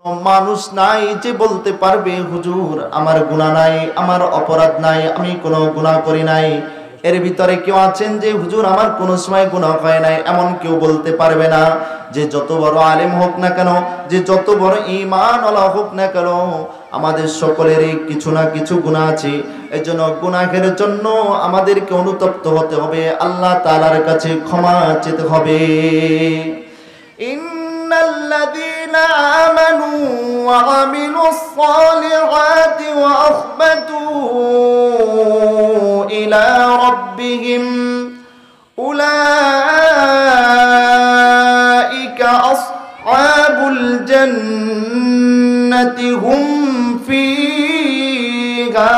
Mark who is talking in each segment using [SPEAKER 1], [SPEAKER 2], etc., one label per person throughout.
[SPEAKER 1] মানুষ নাই যে বলতে পারবে হুজুর আমার গুনাহ নাই, আমার অপরাধ নাই, আমি কোনো গুনাহ করি নাই। এর ভিতরে কেউ আছেন যে হুজুর আমার কোনো সময় গুনাহ হয় নাই, এমন কেউ বলতে পারবে না। যে যত বড় আলেম হোক না কেন, যে যত বড় ঈমানওয়ালা হোক না কেন, আমাদের সকলেরই কিছু না কিছু গুনাহ আছে। এজন্য গুনাহের জন্য আমাদেরকে অনুতপ্ত হতে হবে, আল্লাহ তাআলার কাছে ক্ষমা চেতে হবে। الذين آمنوا وعملوا الصالحات وأخبتوا إلى ربهم أولئك أصحاب الجنة هم فيها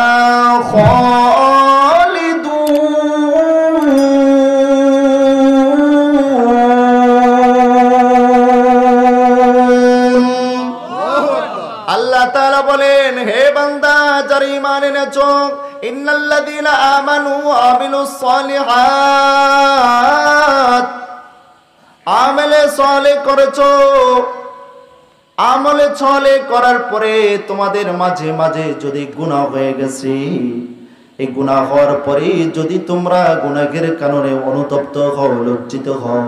[SPEAKER 1] বলেন, হে বান্দা যারা ঈমান এনেছো, ইন্নাল্লাযীনা আমানু ওয়া আমিলুস সালিহাত, আমলে সালেহ করেছো। আমলে সালেহ করার পরে তোমাদের মাঝে মাঝে যদি গুনাহ হয়ে গেছে, এই গুনাহ হওয়ার পরে যদি তোমরা গুনাহের কারণে অনুতপ্ত হও, লজ্জিত হও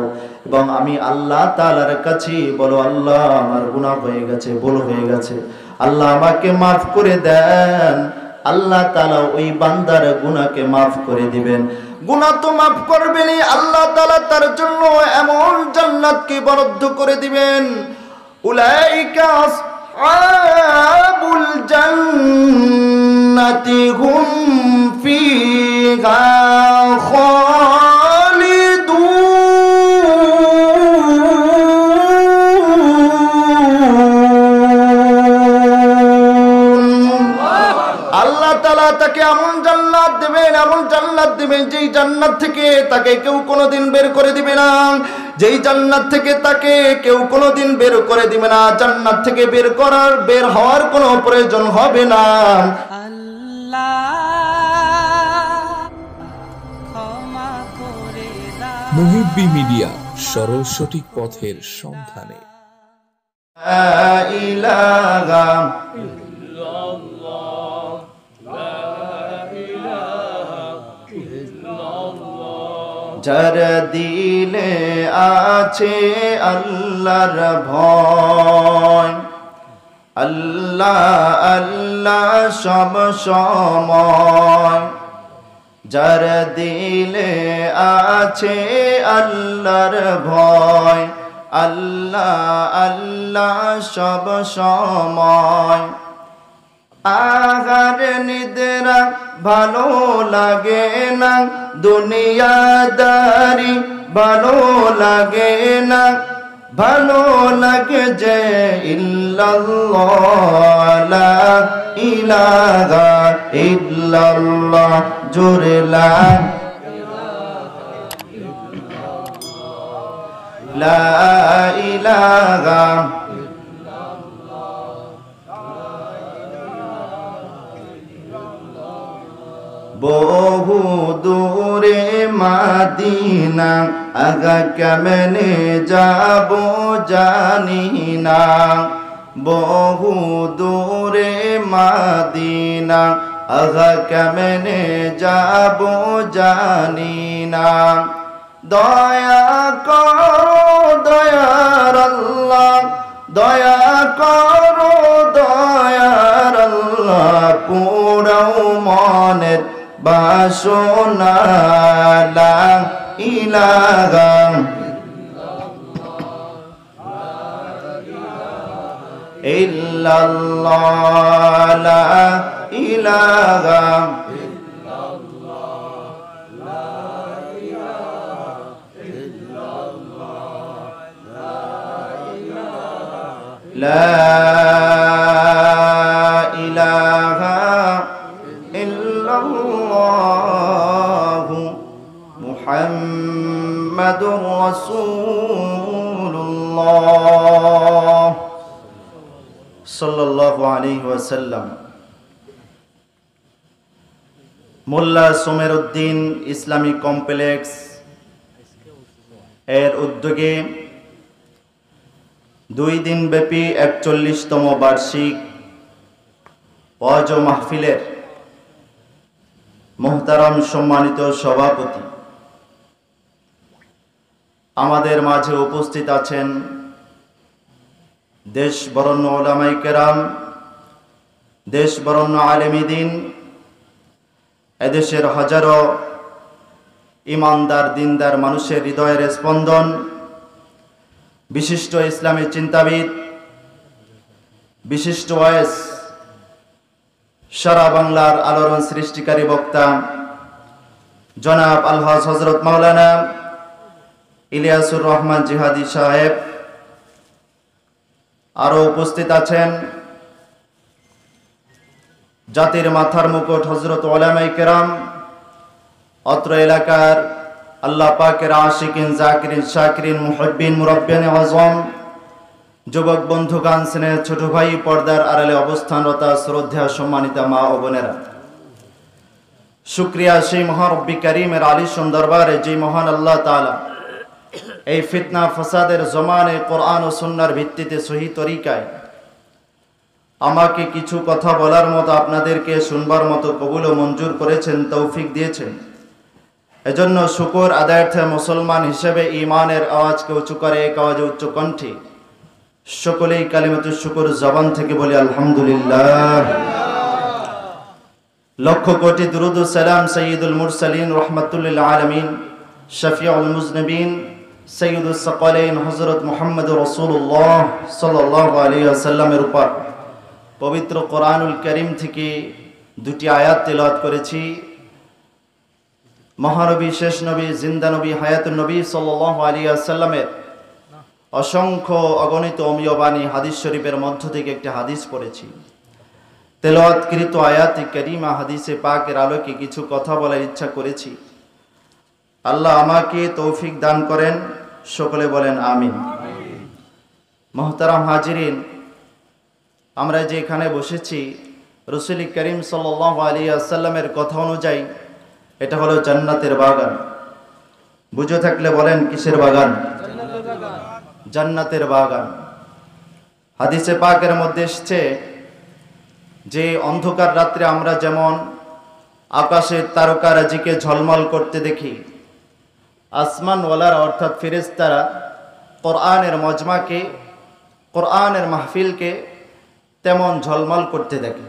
[SPEAKER 1] এবং আমি আল্লাহ তাআলার কাছে বলো, আল্লাহ আমার গুনাহ হয়ে গেছে, ভুল হয়ে গেছে, আল্লাহ আমাকে মাফ করে দেন, আল্লাহ তাআলা ওই বান্দার গুনাহকে মাফ করে দিবেন। গুনাহ তো মাফ করবেনই, আল্লাহ তাআলা তার জন্য এমন জান্নাতকে বরাদ্দ করে দিবেন। উলাইকা আসহাবুল জান্নাতি হুম ফিহা তাকে এমন জান্নাত দিবেন, এমন জান্নাত দিবেন যেই জান্নাত থেকে তাকে কেউ কোনোদিন বের করে দিবে না, যেই জান্নাত থেকে তাকে কেউ কোনোদিন বের করে দিবে না। জান্নাত থেকে বের হওয়ার কোনো প্রয়োজন হবে না।
[SPEAKER 2] মুহিব্বি মিডিয়া, সরল সঠিক পথের সন্ধানে।
[SPEAKER 1] লা ইলাহা যার দিলে আছে আল্লাহর ভয়, আল্লাহ আল্লাহ সব সময়, যার দিলে আছে আল্লাহর ভয়, আল্লাহ আল্লাহ সব সময়। আহার নিদ্রা ভালো লাগে না, দুনিয়াদারি ভালো লাগে না, ভালো লাগে যে ইল্লাল্লাহ লা ইলাহা ইল্লাল্লাহ, জোরে লা ইলাহা বহু দূরে মাদিনা, আগা কেমনে যাব জানি না, বহু দূরে মাদিনা, আগা কেমনে যাব জানি না। দয়া করো দয়ার আল্লাহ, দয়া করো দয়ার আল্লাহ, পুরাও মনের বাসনা, লা ইলাহা ইল্লাল্লাহ, লা ইলাহা লা ইলাহা ইল্লাল্লাহু মুহাম্মাদুর রাসূলুল্লাহ সাল্লাল্লাহু আলাইহি ওয়াসাল্লাম। মোল্লা সোমেরউদ্দিন ইসলামী কমপ্লেক্স এর উদ্যোগে 2 দিন ব্যাপী 41তম বার্ষিক ওয়াজ ও মাহফিলের মুহতারাম সম্মানিত সভাপতি, আমাদের মাঝে উপস্থিত আছেন দেশ বরেণ্য উলামায়ে কেরাম, দেশ বরেণ্য আলেমী দ্বীন, এদেশের হাজারো ইমানদার দিনদার মানুষের হৃদয়ের স্পন্দন, বিশিষ্ট ইসলামী চিন্তাবিদ, বিশিষ্ট ওয়াইজ, সারা বাংলার আলোড়ন সৃষ্টিকারী বক্তা জনাব আলহাজ হযরত মাওলানা ইলিয়াসুর রহমান জিহাদি সাহেব। আরো উপস্থিত আছেন জাতির মাথার মুকুট হযরত উলামায়ে কেরাম, অত্র এলাকার আল্লাহ পাকের আশিকিন, জাকিরিন, শাকিরিন, মুহিব্বিন, মুরাব্বিয়ান আযম, যুবক বন্ধুগণ, স্নেহের ছোট ভাই, পর্দার আড়ালে অবস্থানরত শ্রদ্ধা সম্মানিতা মা ও বোনেরা, শুকরিয়া সেই মহান রব্বি কারীমের আলিশান দরবারে যে মহান আল্লাহ তাআলা এই ফিতনা ফাসাদের জমানে কোরআন ও সুন্নাহর ভিত্তিতে সহি তরিকায় আমাকে কিছু কথা বলার মতো, আপনাদেরকে শুনবার মতো কবুল ও মঞ্জুর করেছেন, তৌফিক দিয়েছেন। এজন্য শুকর আদায়ার্থে মুসলমান হিসেবে ঈমানের আওয়াজকে উঁচু করে এক আওয়াজে উচ্চ কণ্ঠে সকলেই কালিমাতুশ শুকর জবান থেকে বলি আলহামদুলিল্লাহ। লক্ষ কোটি দুরুদ ও সালাম সাইয়্যিদুল মুরসালিন রাহমাতুল লিল আলামিন শফিউল মুজনিবিন সাইয়্যিদুস সাকালাইন হযরত মুহাম্মদুর রাসূলুল্লাহ সাল্লাল্লাহু আলাইহি ওয়াসাল্লামের উপর পবিত্র কোরআনুল কারীম থেকে দুটি আয়াত তেলাওয়াত করেছি। মহানবী, শেষ নবী, জিন্দা নবী, হায়াতুন নবী সাল্লাল্লাহু আলাইহি ওয়াসাল্লামের অসংখ্য অগণিত অমীয় বাণী হাদিস শরীফের মধ্য থেকে একটি হাদিস পড়েছি। তেলাওয়াতকৃত আয়াতে কারিমা হাদিসে পাকের আলোকে কিছু কথা বলার ইচ্ছা করেছি। আল্লাহ আমাকে তৌফিক দান করেন, সকলে বলেন আমিন। মুহতারাম হাজিরিন, আমরা যে এখানে বসেছি রাসূল করিম সাল্লাল্লাহু আলাইহি ওয়াসাল্লামের কথা অনুযায়ী এটা হলো জান্নাতের বাগান। বুঝে থাকলে বলেন কিসের বাগান? জান্নাতের বাগান। হাদিসে পাকের মধ্যে এসেছে যে অন্ধকার রাত্রে আমরা যেমন আকাশের তারকারাজিকে ঝলমল করতে দেখি, আসমানওয়ালারা অর্থাৎ ফেরেশতারা কোরআনের মজমাকে, কোরআনের মাহফিলকে তেমন ঝলমল করতে দেখে।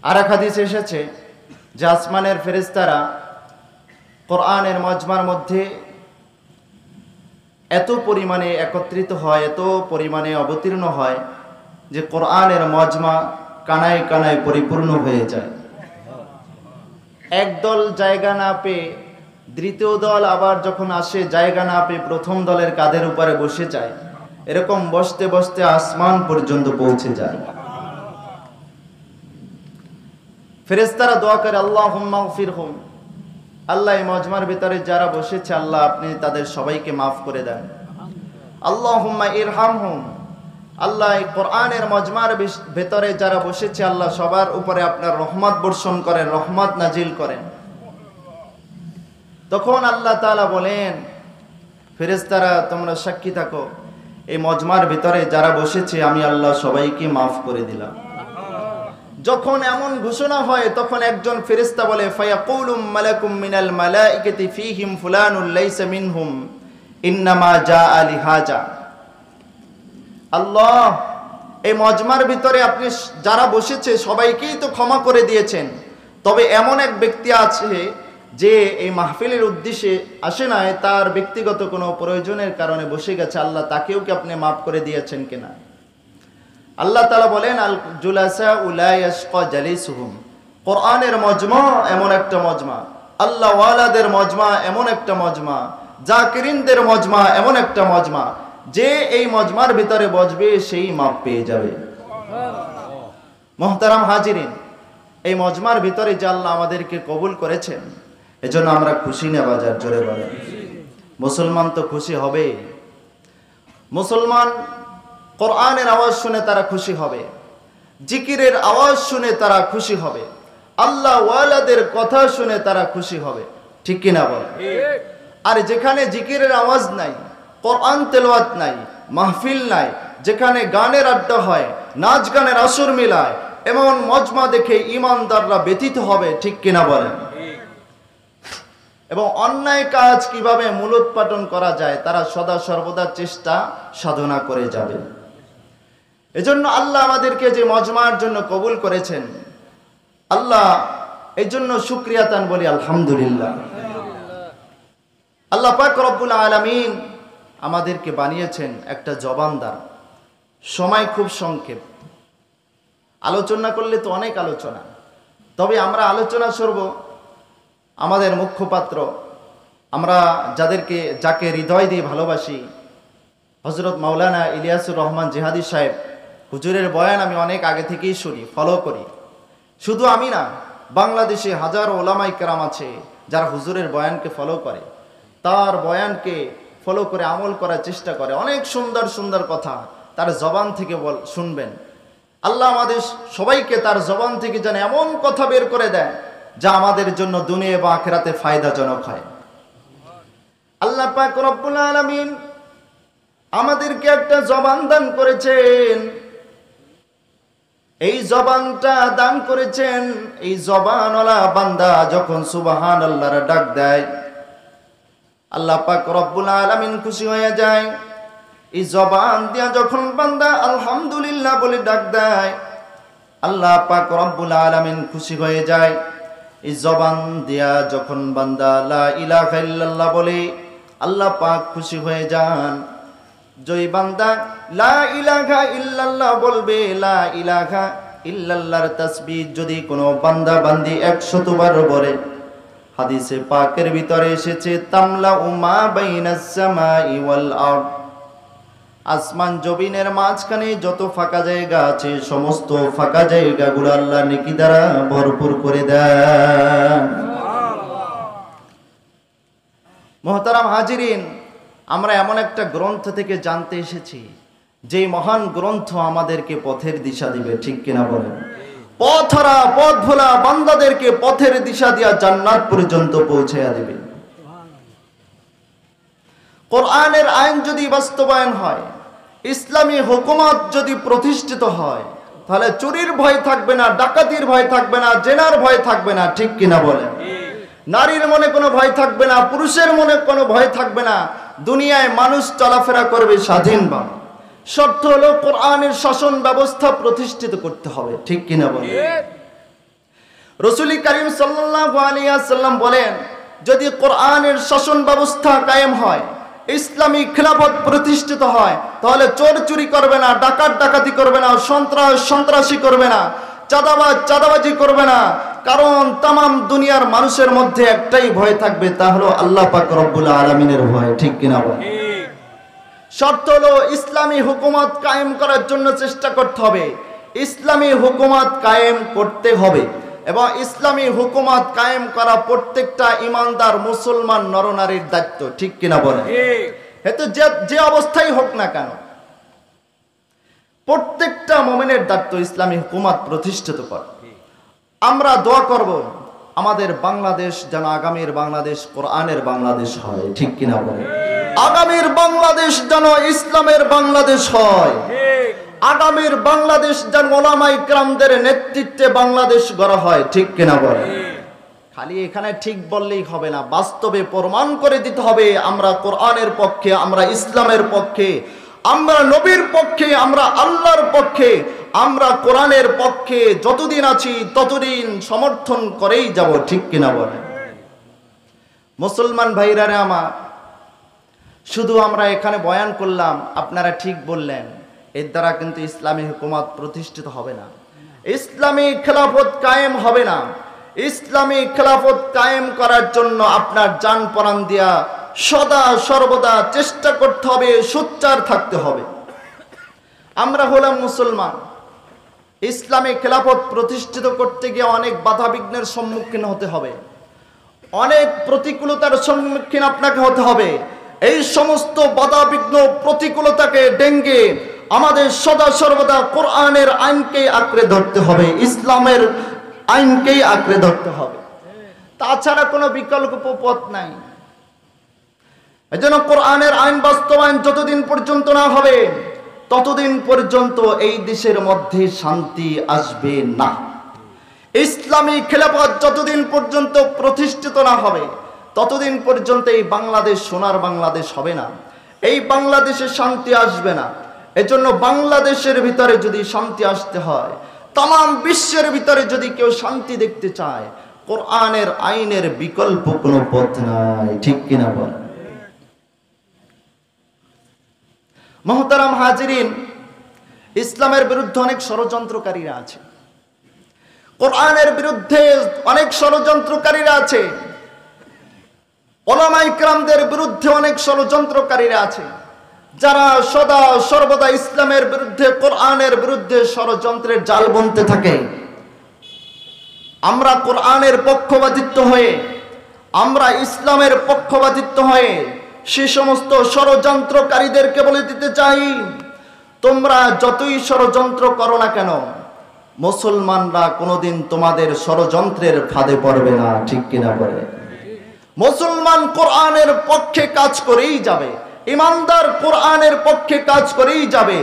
[SPEAKER 1] আর এক হাদিসে এসেছে যে আসমানের ফেরেশতারা কোরআনের মজমার মধ্যে এত পরিমাণে একত্রিত হয়, এত পরিমাণে অবতীর্ণ হয় যে কোরআনের মজমা কানায় কানায় পরিপূর্ণ হয়ে যায়। একদল জায়গা না পেয়ে দ্বিতীয় দল আবার যখন আসে, জায়গা না পেয়ে প্রথম দলের কাঁধের উপরে বসে যায়। এরকম বসতে বসতে আসমান পর্যন্ত পৌঁছে যায়। ফেরেশতারা দোয়া করে আল্লাহুম্মা গফিরহুম, আল্লাহ এই মজমার ভিতরে যারা বসেছে আল্লাহ আপনি তাদের সবাইকে মাফ করে দেন। আল্লাহুম্মা ইরহামহুম, আল্লাহ এই কোরআনের মজমার ভিতরে যারা বসেছে আল্লাহ সবার উপরে আপনার রহমত বর্ষণ করেন, রহমত নাজিল করেন। তখন আল্লাহ তাআলা বলেন, ফেরেশতারা তোমরা সাক্ষী থাকো, এই মজমার ভিতরে যারা বসেছে আমি আল্লাহ সবাইকে মাফ করে দিলাম। যখন এমন ঘোষণা হয় তখন একজন ফেরেশতা বলে, ফায়াকুলুম মালাকুম মিনাল মালাইকাতি ফীহিম ফুলানুল লাইসা মিনহুম ইন্নামা জাআ লিহাজা। আল্লাহ এই মজমার ভিতরে আপনি যারা বসেছে সবাইকেই তো ক্ষমা করে দিয়েছেন, তবে এমন এক ব্যক্তি আছে যে এই মাহফিলের উদ্দেশ্যে আসে নাই, তার ব্যক্তিগত কোনো প্রয়োজনের কারণে বসে গেছে, আল্লাহ তাকেও কি আপনি মাফ করে দিয়েছেন কিনা? আল্লাহ তাআলা বলেন, আল জুলাসা লা ইয়াশকা জালিসুহুম, কোরআনের মজমা এমন একটা মজমা, আল্লাহ ওয়ালাদের মজমা এমন একটা মজমা, জাকিরিনদের মজমা এমন একটা মজমা, যে এই মজমার ভিতরে বসবে সেই মাপ পেয়ে যাবে। মুহতারাম হাজিরিন, এই মজমার ভিতরে যে আল্লাহ আমাদেরকে কবুল করেছেন এজন্য আমরা খুশি না বাজার জোরে বলেন। মুসলমান তো খুশি হবে। মুসলমান কোরআনের আওয়াজ শুনে তারা খুশি হবে, জিকিরের আওয়াজ শুনে তারা খুশি হবে, আল্লাহ ওয়ালাদের কথা শুনে তারা খুশি হবে, ঠিক কিনা বল? আর যেখানে জিকিরের আওয়াজ নাই, কোরআন তেলাওয়াত নাই, মাহফিল নাই, যেখানে গানের আড্ডা হয়, নাচ গানের আসর মিলায়, এমন মজমা দেখে ইমানদাররা ব্যথিত হবে, ঠিক কিনা বলেন? এবং অন্যায় কাজ কিভাবে মূলোৎপাটন করা যায় তারা সদা সর্বদা চেষ্টা সাধনা করে যাবে। এজন্য আল্লাহ আমাদেরকে যে মজমার জন্য কবুল করেছেন, আল্লাহ এই জন্য শুকরিয়া তান বলি আলহামদুলিল্লাহ। আল্লাহ পাক রব্বুল আলামিন আমাদেরকে বানিয়েছেন একটা জবানদার। সময় খুব সংক্ষেপ, আলোচনা করলে তো অনেক আলোচনা, তবে আমরা আলোচনা করব আমাদের মুখ্যপাত্র, আমরা যাকে হৃদয় দিয়ে ভালোবাসি, হযরত মাওলানা ইলিয়াসুর রহমান জিহাদি সাহেব হুজুরের বয়ান আমি অনেক আগে থেকেই শুনি, ফলো করি। শুধু আমি না, বাংলাদেশে হাজারো ওলামায়ে কেরাম আছে যারা হুজুরের বয়ানকে ফলো করে, তার বয়ানকে ফলো করে আমল করার চেষ্টা করে। অনেক সুন্দর সুন্দর কথা তার জবান থেকে শুনবেন। আল্লাহ আমাদের সবাইকে তার জবান থেকে যেন এমন কথা বের করে দেয় যা আমাদের জন্য দুনিয়া বা আখিরাতে ফায়দাজনক হয়। আল্লাহ পাক রব্বুল আলামিন আমাদেরকে একটা জবান দান করেছেন। এই জবানটা দান করেছেন, এই জবানওয়ালা বান্দা যখন সুবহানাল্লাহর ডাক দেয়, আল্লাহ পাক রব্বুল আলামিন খুশি হয়ে যায়। এই জবান দিয়া যখন বান্দা আলহামদুলিল্লাহ বলে ডাক দেয়, আল্লাহ পাক রব্বুল আলামিন খুশি হয়ে যায়। এই জবান দিয়া যখন বান্দা লা ইলাহা ইল্লাল্লাহ বলে, আল্লাহ পাক খুশি হয়ে যান। যেই বান্দা লা ইলাহা ইল্লাল্লাহ বলবে, লা ইলাহা ইল্লাল্লাহর তাসবিহ যদি কোনো বান্দা বান্দি 100 বার বলে, হাদিসে পাকের ভিতরে এসেছে তামলা উমা বাইনাস সামাই ওয়াল আরদ, আসমান জমিনের মাঝখানে যত ফাঁকা জায়গা আছে সমস্ত ফাঁকা জায়গাগুলো আল্লাহ নেকি দ্বারা ভরপুর করে দেন। মুহতারাম হাজিরিন, আমরা এমন একটা গ্রন্থ থেকে জানতে এসেছি যে মহান গ্রন্থ আমাদেরকে পথের দিশা দিবে, ঠিক কিনা বলেন? পথহারা পথ ভোলা বান্দাদেরকে পথের দিশা দিয়া জান্নাত পর্যন্ত পৌঁছায়া দিবে। কোরআনের আইন যদি বাস্তবায়ন হয়, ইসলামী হুকুমত যদি প্রতিষ্ঠিত হয়, তাহলে চুরির ভয় থাকবে না, ডাকাতির ভয় থাকবে না, জেনার ভয় থাকবে না, ঠিক কিনা বলেন? নারীর মনে কোনো ভয় থাকবে না, পুরুষের মনে কোনো ভয় থাকবে না। দুনিয়ায় মানুষ চলাফেরা করবে স্বাধীনভাবে। শর্ত হলো কোরআনের শাসন ব্যবস্থা প্রতিষ্ঠিত করতে হবে, ঠিক কিনা বলেন? রাসূল করিম সাল্লাল্লাহু আলাইহি ওয়াসাল্লাম বলেন, যদি কোরআনের শাসন ব্যবস্থা কায়েম হয়, ইসলামী খিলাফত প্রতিষ্ঠিত হয়, তাহলে চোর চুরি করবে না, ডাকাত ডাকাতি করবে না, সন্ত্রাস সন্ত্রাসী করবে না, চাঁদাবাজ চাঁদাবাজি করবে না। কারণ তামাম দুনিয়ার মানুষের মধ্যে একটাই ভয় থাকবে, তা হলো আল্লাহ পাক রব্বুল আলামিনের ভয়, ঠিক কিনা বলেন? শর্ত হলো ইসলামী হুকুমত কায়েম করার জন্য চেষ্টা করতে হবে। ইসলামী হুকুমত কায়েম করতে হবে এবং ইসলামী হুকুমত কায়েম করা প্রত্যেকটা ইমানদার মুসলমান নরনারীর দায়িত্ব, ঠিক কিনা বলেন? হেতু যে অবস্থায় হোক না কেন, প্রত্যেকটা মুমিনের দায়িত্ব ইসলামী হুকুমত প্রতিষ্ঠিত করা। আমরা দোয়া করব আমাদের বাংলাদেশ যেন আগামীর বাংলাদেশ কোরআনের বাংলাদেশ হয়, ঠিক কিনা বলেন? আগামীর বাংলাদেশ যেন ইসলামের বাংলাদেশ হয়। আগামীর বাংলাদেশ যেন ওলামায়ে কেরামদের নেতৃত্বে বাংলাদেশ গড়া হয়, ঠিক কিনা বলেন? খালি এখানে ঠিক বললেই হবে না, বাস্তবে প্রমাণ করে দিতে হবে আমরা কোরআনের পক্ষে, আমরা ইসলামের পক্ষে, আমরা নবীর পক্ষে, আমরা আল্লাহর পক্ষে, আমরা কোরআনের পক্ষে। যতদিন আছি ততদিন সমর্থন করেই যাব, ঠিক কিনা বলেন? মুসলমান ভাইরা আমার, শুধু আমরা এখানে বয়ান করলাম, আপনারা ঠিক বললেন, এর দ্বারা কিন্তু ইসলামী হুকুমত প্রতিষ্ঠিত হবে না, ইসলামী খেলাফত কায়েম হবে না। ইসলামী খেলাফত কায়েম করার জন্য আপনার জান প্রাণ দিয়া সদা সর্বদা চেষ্টা করতে হবে, সোচ্চার থাকতে হবে। আমরা হলাম মুসলমান, ইসলামী খেলাফত প্রতিষ্ঠিত করতে গিয়ে অনেক বাধা বিঘ্নের সম্মুখীন হতে হবে, অনেক প্রতিকূলতার সম্মুখীন আপনাকে হতে হবে। এই সমস্ত বাধা বিঘ্ন প্রতিকূলতাকে ডেঙ্গে আমাদের সদা সর্বদা কোরআনের আইনকে আঁকড়ে ধরতে হবে, ইসলামের আইনকেই আঁকড়ে ধরতে হবে, তাছাড়া কোনো বিকল্প পথ নাই। এজন্য কোরআনের আইন বাস্তবায়ন যতদিন পর্যন্ত না হবে ততদিন পর্যন্ত এই দেশের মধ্যে শান্তি আসবে না। ইসলামী খেলাফত যতদিন পর্যন্ত প্রতিষ্ঠিত না হবে ততদিন পর্যন্ত এই বাংলাদেশ সোনার বাংলাদেশ হবে না, এই বাংলাদেশে শান্তি আসবে না। এজন্য বাংলাদেশের ভিতরে যদি শান্তি আসতে হয়, তাম বিশ্বের ভিতরে যদি কেউ শান্তি দেখতে চায়, কোরআনের আইনের বিকল্প কোনো পথ নাই, ঠিক কিনা বলেন? মুহতারাম হাজিরিন, ইসলামের বিরুদ্ধে অনেক ষড়যন্ত্রকারীরা আছে, কোরআনের বিরুদ্ধে অনেক ষড়যন্ত্রকারীরা আছে, উলামায়ে কিরামদের বিরুদ্ধে অনেক ষড়যন্ত্রকারীরা আছে, যারা সদা সর্বদা ইসলামের বিরুদ্ধে কোরআনের বিরুদ্ধে ষড়যন্ত্রের জাল বুনতে থাকে। আমরা কোরআনের পক্ষপাতিত্ব হয়ে, আমরা ইসলামের পক্ষপাতিত্ব হয়ে সে সমস্ত ষড়যন্ত্রকারীদেরকে বলে দিতে চাই, তোমরা যতই ষড়যন্ত্র করো না কেন, মুসলমানরা কোনোদিন তোমাদের ষড়যন্ত্রের ফাঁদে পড়বে না, ঠিক কিনা বলে? মুসলমান কোরআনের পক্ষে কাজ করেই যাবে, ইমানদার কোরআনের পক্ষে কাজ করেই যাবে।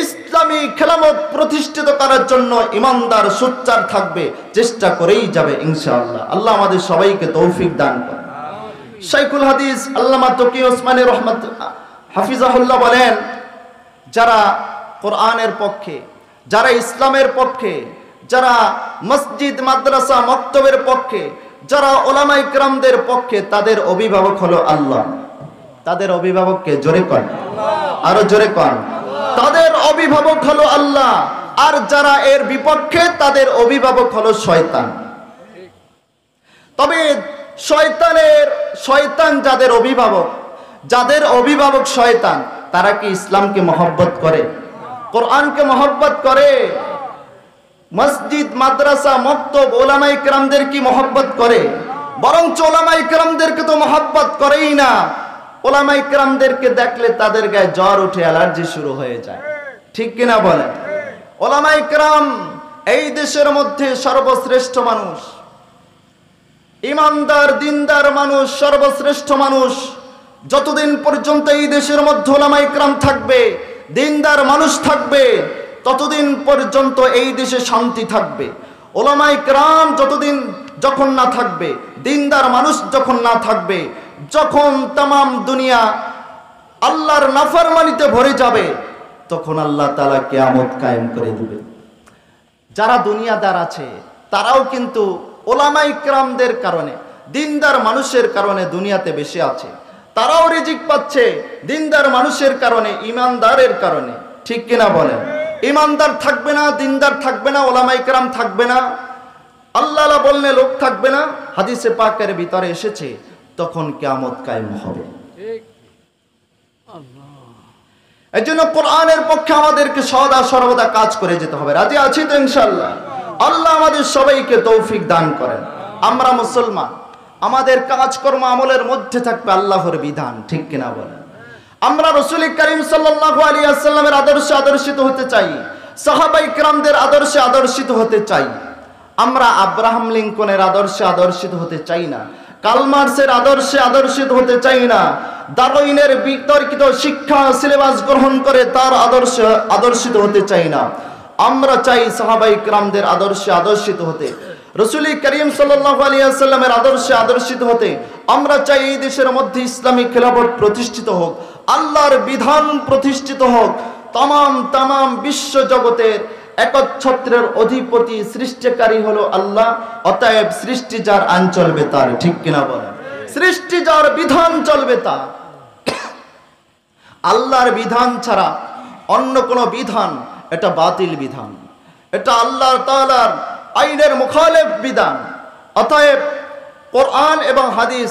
[SPEAKER 1] ইসলামী খেলাফত প্রতিষ্ঠিত করার জন্য ইমানদার সোচ্চার থাকবে, চেষ্টা করেই যাবে ইনশাআল্লাহ। আল্লাহ আমাদের সবাইকে তৌফিক দান করেন। শাইখুল হাদিস আল্লামা তকি ওসমানী রহমত হাফিজাহুল্লাহ বলেন, যারা কোরআনের পক্ষে, যারা ইসলামের পক্ষে, যারা মসজিদ মাদ্রাসা মক্তবের পক্ষে, যারা উলামায়ে কিরামদের পক্ষে, তাদের অভিভাবক হলো আল্লাহ। তাদের অভিভাবককে জোরে কন, আরো জোরে কন, তাদের অভিভাবক হলো আল্লাহ। আর যারা এর বিপক্ষে, তাদের অভিভাবক হলো শয়তান। তবে শয়তান যাদের অভিভাবক শয়তান, তারা কি ইসলামকে মহব্বত করে, কোরআনকে মহব্বত করে? মসজিদ মাদ্রাসা মক্তব উলামায়ে কিরামদের কি মহব্বত করে? বরং উলামায়ে কিরামদেরকে তো মহব্বত করেই না। উলামায়ে কিরামদেরকে দেখলে তাদের গায়ে জ্বর উঠে, অ্যালার্জি শুরু হয়ে যায়, ঠিক কিনা বলেন? উলামায়ে কিরাম এই দেশের মধ্যে সর্বশ্রেষ্ঠ মানুষ, ইমানদার দিনদার মানুষ, সর্বশ্রেষ্ঠ মানুষ। যতদিন পর্যন্ত এই দেশের মধ্যে উলামায়ে কিরাম থাকবে, দিনদার মানুষ থাকবে, ততদিন পর্যন্ত এই দেশে শান্তি থাকবে। উলামায়ে কিরাম যখন না থাকবে, দিনদার মানুষ যখন না থাকবে, যখন তামাম দুনিয়া আল্লাহর নাফরমানিতে ভরে যাবে, তখন আল্লাহ তাআলা কিয়ামত কায়েম করে দিবে। যারা দুনিয়াদার আছে তারাও কিন্তু উলামায়ে কিরামদের কারণে, দিনদার মানুষের কারণে দুনিয়াতে বেশি আছে, তারাও রিজিক পাচ্ছে দিনদার মানুষের কারণে, ইমানদারের কারণে, ঠিক কিনা বলেন? ইমানদার থাকবে না, দিনদার থাকবে না, উলামায়ে কিরাম থাকবে না, আল্লাহ বললে লোক থাকবে না, হাদিসে পাকের ভিতরে এসেছে, তখন কিয়ামত কায়েম হবে। এজন্য কোরআনের পক্ষে আমাদেরকে সদা সর্বদা কাজ করে যেতে হবে। রাজি আছি তো ইনশাআল্লাহ? আল্লাহ আমাদের সবাইকে তৌফিক দান করেন। আমরা মুসলমান, আমাদের কাজকর্ম আমলের মধ্যে থাকবে আল্লাহর বিধান, ঠিক কিনা বলেন? আমরা রাসূল করিম সাল্লাল্লাহু আলাইহি ওয়াসাল্লামের আদর্শে আদর্শিত হতে চাই, সাহাবায়ে কিরামদের আদর্শে আদর্শিত হতে চাই। আমরা আব্রাহাম লিঙ্কনের আদর্শে আদর্শিত হতে চাই না, কার্ল মার্ক্সের আদর্শে আদর্শিত হতে চাই না, ডারউইনের বিতর্কিত শিক্ষা সিলেবাস গ্রহণ করে তার আদর্শে আদর্শিত হতে চাই না। আমরা চাই সাহাবায়ে কিরামদের আদর্শে আদর্শিত হতে, রাসূল করিম সাল্লাল্লাহু আলাইহি ওয়াসাল্লামের আদর্শে আদর্শিত হতে। আমরা চাই এই দেশের মধ্যে ইসলামিক খেলাফত প্রতিষ্ঠিত হোক, আল্লাহর বিধান প্রতিষ্ঠিত হোক। তামাম বিশ্ব জগতের একচ্ছত্রের অধিপতি সৃষ্টিকারী হলো আল্লাহ। অতএব সৃষ্টি যার আইন চলবে তার, ঠিক কিনা বলেন? সৃষ্টি যার বিধান চলবে তার। আল্লাহর বিধান ছাড়া অন্য কোন বিধান, এটা বাতিল বিধান, এটা আল্লাহ তাআলার আইনের মুখালেফ বিধান। অতএব কোরআন এবং হাদিস,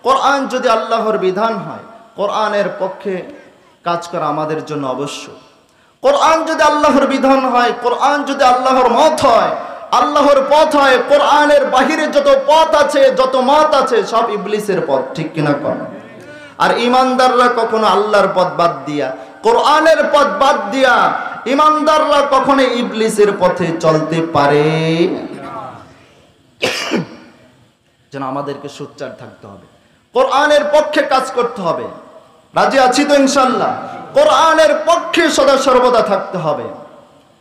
[SPEAKER 1] কোরআন যদি আল্লাহর বিধান হয়, কোরআনের পক্ষে কাজ করা আমাদের জন্য অবশ্যক। কোরআন যদি আল্লাহর বিধান হয়, কোরআন যদি আল্লাহর মত হয়, আল্লাহর পথ হয়, কোরআনের বাহিরে যত পথ আছে, যত মত আছে, সব ইবলিসের পথ, ঠিক কিনা কন? আর ইমানদাররা কখনো আল্লাহর পথ বাদ দিয়া, কোরআনের পথ বাদ দিয়া, ইমানদাররা কখনো ইবলিসের পথে চলতে পারে। যেন আমাদেরকে সোচ্চার থাকতে হবে, কোরআনের পক্ষে কাজ করতে হবে। রাজি আছি তো ইনশাআল্লাহ? কোরআনের পক্ষে সদা সর্বদা থাকতে হবে।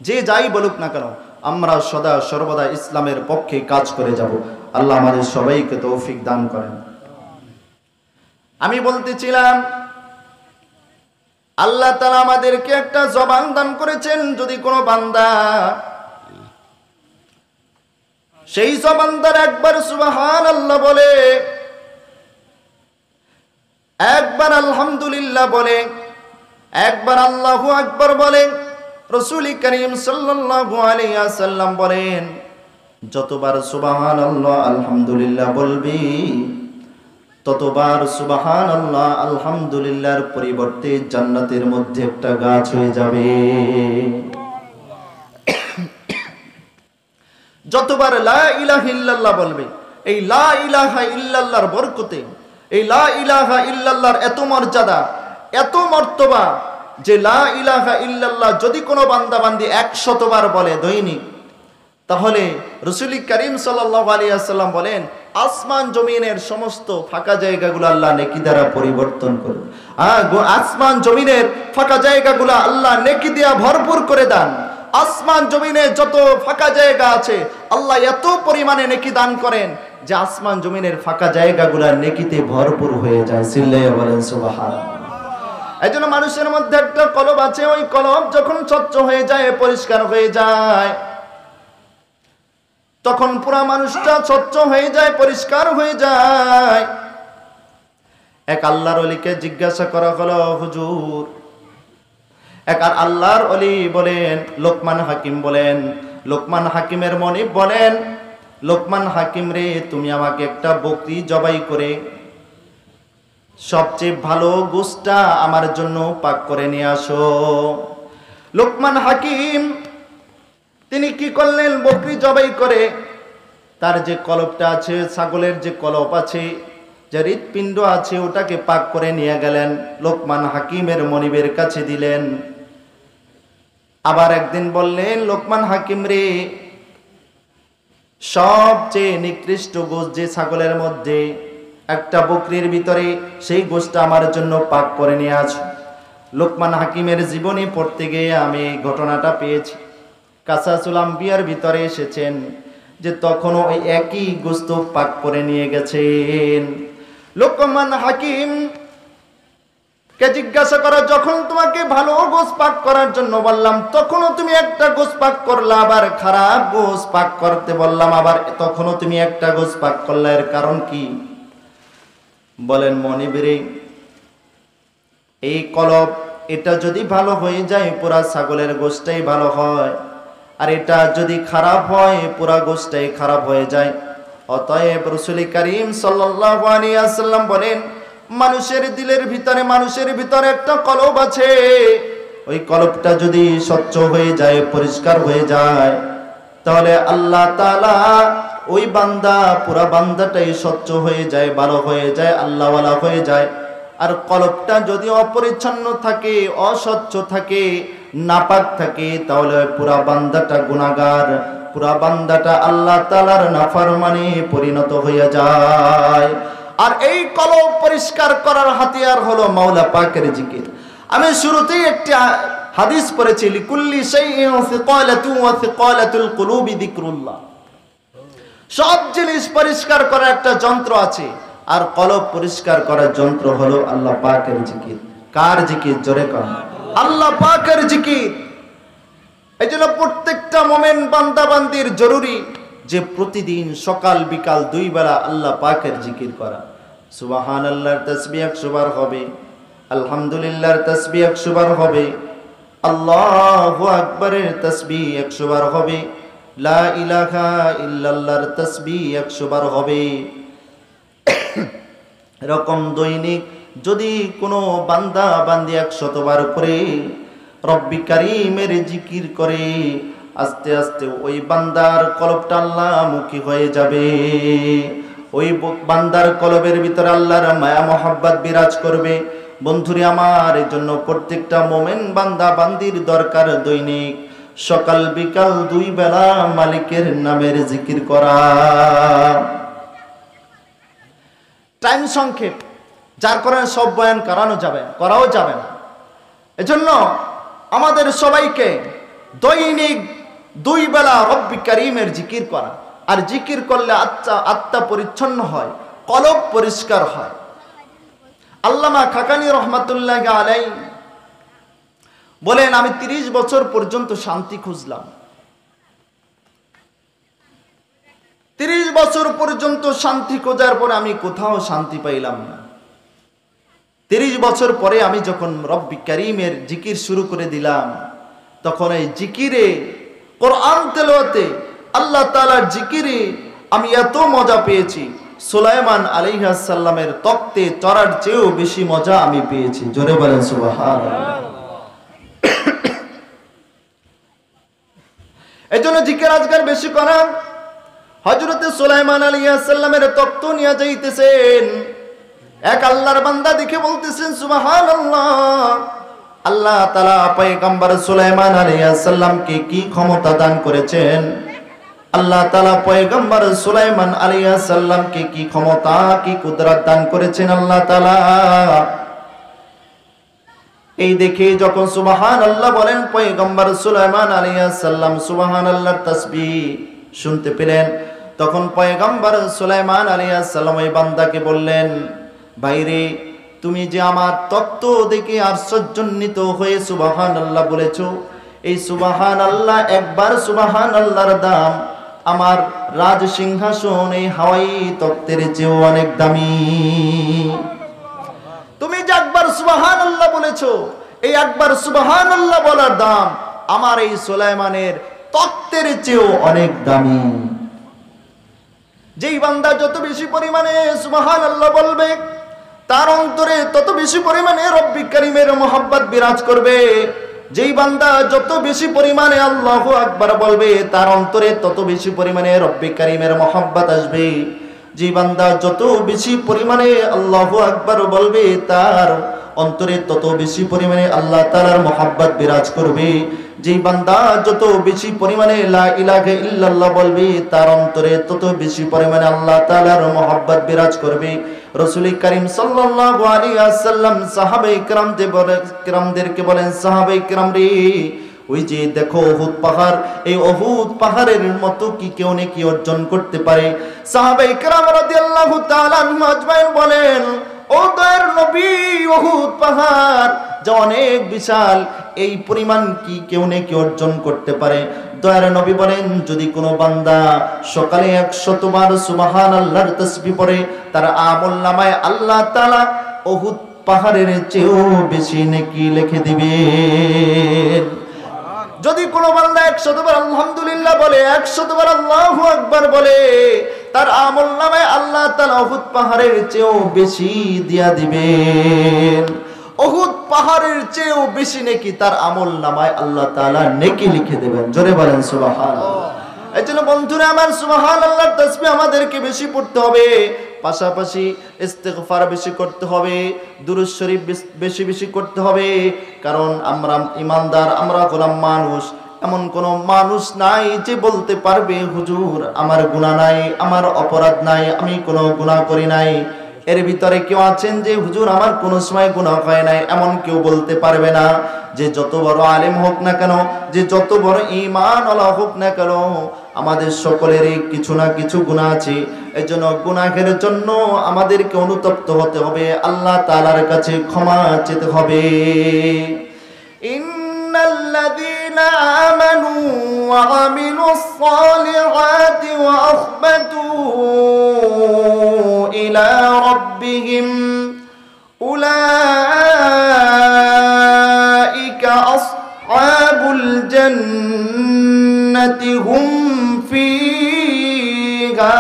[SPEAKER 1] যে যাই বলুক না কেন, আমরা সদা সর্বদা ইসলামের পক্ষে কাজ করে যাব। আল্লাহ আমাদের সবাইকে তৌফিক দান করেন। আমি বলতেছিলাম, আল্লাহ তাআলা আমাদেরকে একটা জবান দান করেছেন। যদি কোনো বান্দা সেই জবান দ্বারা একবার সুবহানাল্লাহ বলে, একবার আলহামদুলিল্লাহ বলে, একবার আল্লাহু আকবার বলে, রাসূল করিম সাল্লাল্লাহু আলাইহি ওয়াসাল্লাম বলেন, যতবার সুবহানাল্লাহ আলহামদুলিল্লাহ বলবি, ততবার সুবহানাল্লাহ আলহামদুলিল্লাহর পরিবর্তে জান্নাতের মধ্যে একটা গাছ হয়ে যাবে। যতবার লা ইলাহা ইল্লাল্লাহ বলবে, এই লা ইলাহা ইল্লাল্লাহর বরকতে, এই লা ইলাহা ইল্লাল্লাহর এত মর্যাদা, এত মর্তবা, যে লা ইলাহা ইল্লাল্লাহ যদি কোনো বান্দা বান্দি 100 বার বলে দৈনিক, তাহলে রাসূল করিম সাল্লাল্লাহু আলাইহি ওয়াসাল্লাম বলেন, আসমান জমিনের সমস্ত ফাঁকা জায়গাগুলো আল্লাহ নেকি দ্বারা পরিবর্তন করে। আসমান জমিনের ফাঁকা জায়গাগুলো আল্লাহ নেকি দিয়া ভরপুর করে দেন। আসমান জমিনে যত ফাঁকা জায়গা আছে আল্লাহ এত পরিমাণে নেকি দান করেন যে আসমান জমিনের ফাঁকা জায়গাগুলো নেকিতে ভরপুর হয়ে যায়। চিল্লাইয়া বলেন সুবহানাল্লাহ। এই জন্য মানুষের মধ্যে একটা কলব আছে, ওই কলব যখন স্বচ্ছ হয়ে যায়, পরিষ্কার হয়ে যায়, তখন পুরা মানুষটা স্বচ্ছ হয়ে যায়, পরিষ্কার হয়ে যায়। এক আল্লাহর ওলিকে জিজ্ঞাসা করা হলো, হুজুর, এক আল্লাহর ওলি বলেন, লোকমান হাকিম বলেন, লোকমান হাকিমের মনিব বলেন, লোকমান হাকিম রে, তুমি আমাকে একটা বকরি জবাই করে সবচেয়ে ভালো গোশতটা আমার জন্য পাক করে নিয়ে আসো। লোকমান হাকিম তিনি কি করলেন, বকরি জবাই করে তার যে কলবটা আছে, ছাগলের যে কলব আছে, যে হৃৎপিণ্ড আছে, ওটাকে পাক করে নিয়ে গেলেন, লোকমান হাকিমের মনিবের কাছে দিলেন। আবার একদিন বললেন, লোকমান হাকিম রে, সবচেয়ে নিকৃষ্ট গোশ যে ছাগলের মধ্যে, একটা বকরির ভিতরে, সেই গোশটা আমার জন্য পাক করে নিয়ে আসো। লোকমান হাকিমের জীবনী পড়তে গিয়ে আমি এই ঘটনাটা পেয়েছি। কাসাসুল আম্বিয়ার ভিতরে এসেছেন যে তখনও ওই একই গোশত পাক করে নিয়ে গেছেন। লোকমান হাকিম কে জিজ্ঞাসা করা, যখন তোমাকে ভালো গোশ পাক করার জন্য বললাম, তখনও তুমি একটা গোশ পাক করলা, আবার খারাপ গোশ পাক করতে বললাম, আবার তখনও তুমি একটা গোশ পাক করলা, এর কারণ কি? বলেন, মনিবরে, এই কলব, এটা যদি ভালো হয়ে যায় পুরা ছাগলের গোশটাই ভালো হয়, আর এটা যদি খারাপ হয় পুরা গোশটাই খারাপ হয়ে যায়। অতএব রাসূল করিম সাল্লাল্লাহু আলাইহি ওয়াসাল্লাম বলেন, মানুষের দিলের ভিতরে, মানুষের ভিতরে একটা কলব আছে, ওই কলবটা যদি স্বচ্ছ হয়ে যায়, পরিষ্কার হয়ে যায়, তাহলে আল্লাহ তাআলা ওই বান্দা, পুরা বান্দাটাই স্বচ্ছ হয়ে যায়, ভালো হয়ে যায়, আল্লাহওয়ালা হয়ে যায়। আর কলবটা যদি অপরিচ্ছন্ন থাকে, অস্বচ্ছ থাকে, নাপাক থাকে, তাহলে পুরা বান্দাটা গুনাহগার, পুরা বান্দাটা আল্লাহ তাআলার নাফরমানে পরিণত হয়ে যায়। আর এই কলব পরিষ্কার করার হাতিয়ার হলো মাওলা পাকের জিকির। আমি শুরুতেই একটি হাদিস পড়েছি, লিকুল্লি শাইইন সিকালাতু ওয়া সিকালাতুল কুলুবি যিকরুল্লাহ। সব জিনিস পরিষ্কার করার একটা যন্ত্র আছে, আর কলব পরিষ্কার করার যন্ত্র হলো আল্লাহ পাকের জিকির। কার জিকির? জোরে কর, আল্লাহ পাকের জিকির। এইজন্য প্রত্যেকটা মুমিন বান্দা বান্দির জরুরি যে প্রতিদিন সকাল বিকাল 2 বেলা আল্লাহ পাকের জিকির করা। সুবহানাল্লাহর তাসবিহ 100 বার হবে, আলহামদুলিল্লাহর তাসবিহ 100 বার হবে, আল্লাহু আকবারের তাসবিহ 100 বার হবে, লা ইলাহা ইল্লাল্লাহর তাসবিহ 100 বার হবে। এরকম দৈনিক যদি কোনো বান্দা বান্দি 100 বার করে রব্বি কারীমের জিকির করে, আস্তে আস্তে ওই বান্দার কলবটা আল্লাহমুখী হয়ে যাবে। ওই বান্দার কলবের ভিতরে আল্লাহর মায়া মহব্বত বিরাজ করবে। বন্ধুরে আমার, এই জন্য প্রত্যেকটা মোমেন বান্দা বান্দির দরকার দৈনিক সকাল বিকাল 2 বেলা মালিকের নামের জিকির করা। টাইম সংক্ষেপ, যার কারণে সব বয়ান করাও যাবে না। এজন্য আমাদের সবাইকে দৈনিক 2 বেলা রব্বি কারীমের জিকির করা। আর জিকির করলে আত্মা পরিচ্ছন্ন হয়, কলব পরিষ্কার হয়। আল্লামা খাকানি রহমাতুল্লাহ আলাইহি বলেন, আমি 30 বছর পর্যন্ত শান্তি খুঁজলাম। 30 বছর পর্যন্ত শান্তি খোঁজার পরে আমি কোথাও শান্তি পাইলাম না। 30 বছর পরে আমি যখন রব্বি কারীমের জিকির শুরু করে দিলাম, তখন এই জিকিরে, কোরআন তেলাওয়াতে, আল্লাহ তাআলার জিকিরে আমি এত মজা পেয়েছি, সুলাইমান আলাইহিস সালামের তক্তে চড়ার চেয়েও বেশি মজা আমি পেয়েছি। জোরে বলেন সুবহানাল্লাহ। এজন্য জিকির আজকার বেশি করা। হযরতে সুলাইমান আলাইহিস সালামের তক্ত নিয়ে যাইতেছেন, এক আল্লাহর বান্দা দেখে বলতেছেন সুবহানাল্লাহ। আল্লাহ তাআলা পয়গম্বর সুলাইমান আলাইহিস সালামকে কি ক্ষমতা দান করেছেন, আল্লাহ তাআলা পয়গম্বর সুলাইমান আলাইহিস সালামকে কি ক্ষমতা, কি কুদরত দান করেছেন আল্লাহ তাআলা। এই দেখে যখন সুবহানাল্লাহ বলেন, পয়গম্বর সুলাইমান আলাইহিস সালাম সুবহানাল্লাহর তাসবিহ শুনতে পেলেন, তখন পয়গম্বর সুলাইমান আলাইহিস সালাম ওই বান্দাকে বললেন, ভাইরে, তুমি যে আমার তত্ত্ব দেখে আশ্চর্যান্বিত হয়ে সুবহানাল্লাহ বলেছো, এই সুবহানাল্লাহ, একবার সুবহানাল্লাহর দাম আমার রাজ সিংহাসন এই হাওয়াই তক্তের চেয়েও অনেক দামি। তুমি যে একবার সুবহানাল্লাহ বলেছো, এই একবার সুবহানাল্লাহ বলার দাম আমার এই সুলাইমানের তক্তের চেয়েও অনেক দামি। যেই বান্দা যত বেশি পরিমাণে সুবহানাল্লাহ বলবে, তার অন্তরে তত বেশি পরিমাণে রব্বি কারীমের মহব্বত বিরাজ করবে। যেই বান্দা যত বেশি পরিমাণে আল্লাহু আকবার বলবে, তার অন্তরে তত বেশি পরিমাণে রব্বি কারীমের মহব্বত আসবে। যেই বান্দা যত বেশি পরিমাণে আল্লাহু আকবার বলবে, তার অন্তরে তত বেশি পরিমাণে আল্লাহ তাআলার মহব্বত বিরাজ করবে। যেই বান্দা যত বেশি পরিমাণে লা ইলাহা ইল্লাল্লাহ বলবে, তার অন্তরে তত বেশি পরিমাণে আল্লাহ তাআলার মহব্বত বিরাজ করবে। রাসূল করিম সাল্লাল্লাহু আলাইহি ওয়াসাল্লাম সাহাবায়ে কিরামদেরকে বলেন, সাহাবায়ে কিরাম রে, ওই যে দেখো উহুদ পাহাড়, এই উহুদ পাহাড়ের মতো কি কেউ নেকি অর্জন করতে পারে? সাহাবায়ে কিরাম রাদিয়াল্লাহু তাআলা আনহুম আজমাইন বলেন, ও দয়ার নবী, উহুদ পাহাড় যা অনেক বিশাল, এই পরিমাণ কি কেউ নেকি অর্জন করতে পারে? দয়ার নবী বলেন, যদি কোনো বান্দা সকালে 100 বার সুবহানাল্লাহর তাসবিহ পড়ে, তার আমলনামায় আল্লাহ তাআলা উহুদ পাহাড়ের চেয়েও বেশি নেকি লিখে দিবেন। যদি কোনো বান্দা 100 বার আলহামদুলিল্লাহ বলে, 100 বার আল্লাহু আকবার বলে, তার আমলনামায় আল্লাহ তাআলা উহুদ পাহাড়ের চেয়েও বেশি দিয়া দিবেন। উহুদ পাহাড়ের চেয়েও বেশি নেকি তার আমলনামায় আল্লাহ তাআলা নেকি লিখে দেবেন। জোরে বলেন সুবহানাল্লাহ। এজন্য বন্ধুরা আমার, সুবহানাল্লাহর তাসবিহ আমাদেরকে বেশি পড়তে হবে, পাশাপাশি ইস্তিগফার বেশি করতে হবে, দুরূদ শরীফ বেশি বেশি করতে হবে। কারণ আমরা ঈমানদার, আমরা গোলাম মানুষ। এমন কোন মানুষ নাই যে বলতে পারবে, হুজুর আমার গুনাহ নাই, আমার অপরাধ নাই, আমি কোনো গুনাহ করি নাই। এর ভিতরে কেউ আছেন যে হুজুর আমার কোনো সময় গুনাহ হয় নাই, এমন কেউ বলতে পারবে না। যে যত বড় আলেম হোক না কেন, যে যত বড় ঈমানওয়ালা হোক না কেন, আমাদের সকলেরই কিছু না কিছু গুনাহ আছে। এজন্য গুনাহের জন্য আমাদেরকে অনুতপ্ত হতে হবে, আল্লাহ তাআলার কাছে ক্ষমা চেতে হবে। ইন্নাল্লাযীনা আমানু ওয়া আমিলুস সালিহাতি ওয়া আখবাতু ইলা রাব্বিহিম উলাইকা আসহাবুল জান্নাতি হুম ফিহা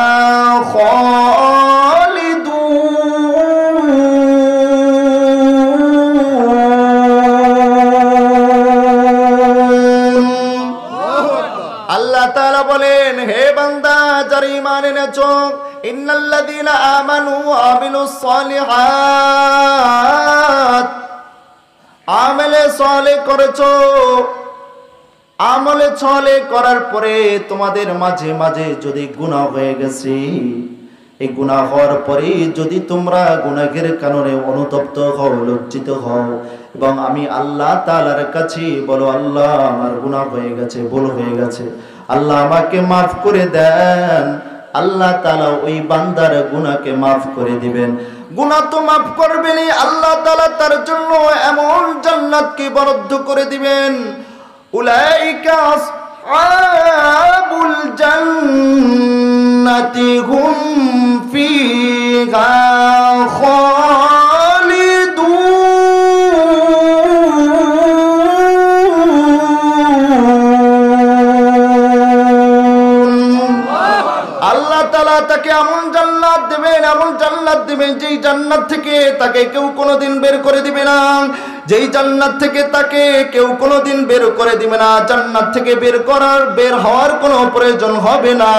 [SPEAKER 1] আল্লাহ তাআলা বলেন, হে বান্দা যারা ঈমান এনেছো, ইন্নাল্লাযীনা আমানু ওয়া আমিলুস সালিহাত, আমলে সালেহ করেছো, আমলে ছলে করার পরে তোমাদের মাঝে মাঝে যদি গুনাহ হয়ে গেছে, এই গুনাহ হওয়ার পরে যদি তোমরা গুনাহের কারণে অনুতপ্ত হও, লজ্জিত হও এবং আমি আল্লাহ তাআলার কাছে বলো, আল্লাহ আমার গুনাহ হয়ে গেছে, ভুল হয়ে গেছে, আল্লাহ আমাকে মাফ করে দেন, আল্লাহ তাআলা ওই বান্দার গুনাহকে মাফ করে দিবেন। গুনাহ তো মাফ করবেনই, আল্লাহ তাআলা তার জন্য এমন জান্নাতকে বরাদ্দ করে দিবেন। উলাইকা আসহাবুল জান্নাতি হুম ফিহা তাকে এমন জান্নাত দেবেন, এমন জান্নাত দিবেন যেই জান্নাত থেকে তাকে কেউ কোনোদিন বের করে দিবে না, যেই জান্নাত থেকে তাকে কেউ কোনোদিন বের করে দিবে না, জান্নাত থেকে বের হওয়ার কোনো প্রয়োজন হবে না।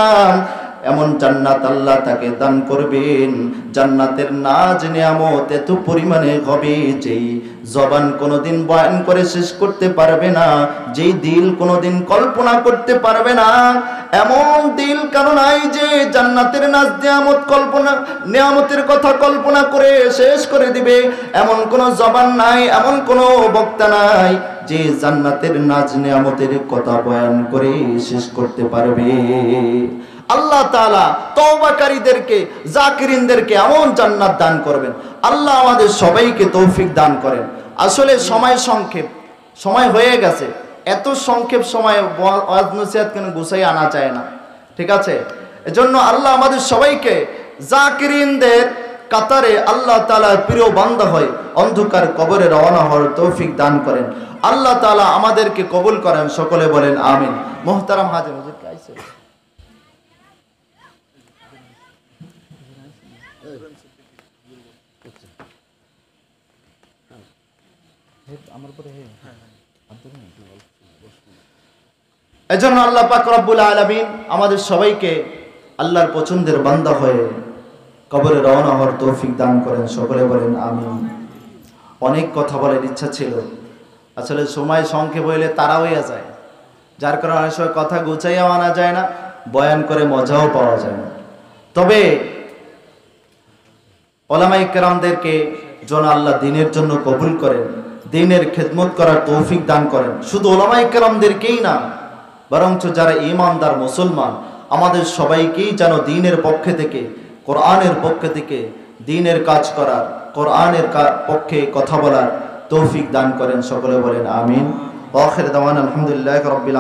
[SPEAKER 1] এমন জান্নাত আল্লাহ তাকে দান করবেন। জান্নাতের নাজ নিয়ামত এত পরিমাণে হবে যেই জবান কোনোদিন বয়ান করে শেষ করতে পারবে না, যেই দিল কোনোদিন কল্পনা করতে পারবে না। এমন দিল কারণ নাই যে জান্নাতের নাজ নিয়ামতের কথা কল্পনা করে শেষ করে দিবে, এমন কোন জবান নাই, এমন কোন বক্তা নাই যে জান্নাতের নাজ নিয়ামতের কথা বয়ান করে শেষ করতে পারবে। আল্লাহ তাআলা তওবাকারীদেরকে, জাকিরিনদেরকে এমন জান্নাত দান করবেন। আল্লাহ আমাদের সবাইকে তৌফিক দান করেন। আসলে সময় সংক্ষেপ, সময় হয়ে গেছে, এত সংক্ষেপ সময় ওয়াজ নসিহত কেন গুছাই আনা যায় না, ঠিক আছে? এজন্য আল্লাহ আমাদের সবাইকে জাকিরিনদের কাতারে আল্লাহ তাআলার প্রিয় বান্দা হয় অন্ধকার কবরে রওনা হওয়ার তৌফিক দান করেন। আল্লাহ তাআলা আমাদেরকে কবুল করেন, সকলে বলেন আমিন। মুহতারাম হাজির, হুজুর কে আইছে? এজন্য আল্লাহ পাক রব্বুল আলামিন আমাদের সবাইকে আল্লাহর পছন্দের বান্দা হয়ে কবরে রওনা হওয়ার তৌফিক দান করেন, সকলে বলেন আমিন। অনেক কথা বলার ইচ্ছা ছিল, আসলে সময় সংক্ষেপ হইলে তাড়া হইয়া যায়, যার কারণে অনেক সময় কথা গুছাইয়াও আনা যায় না, বয়ান করে মজাও পাওয়া যায় না। তবে উলামায়ে কেরামদেরকে যেন আল্লাহ দ্বীনের জন্য কবুল করেন, দ্বীনের খেদমত করার তৌফিক দান করেন। শুধু উলামায়ে কেরামদেরকেই না, বরঞ্চ যারা ঈমানদার মুসলমান আমাদের সবাইকেই যেন দ্বীনের পক্ষে থেকে, কোরআনের পক্ষে থেকে দ্বীনের কাজ করার, কোরআনের পক্ষে কথা বলার তৌফিক দান করেন, সকলে বলেন আমিন। ওয়া আখির দাওয়ানা আলহামদুলিল্লাহি রাব্বিল আলামিন।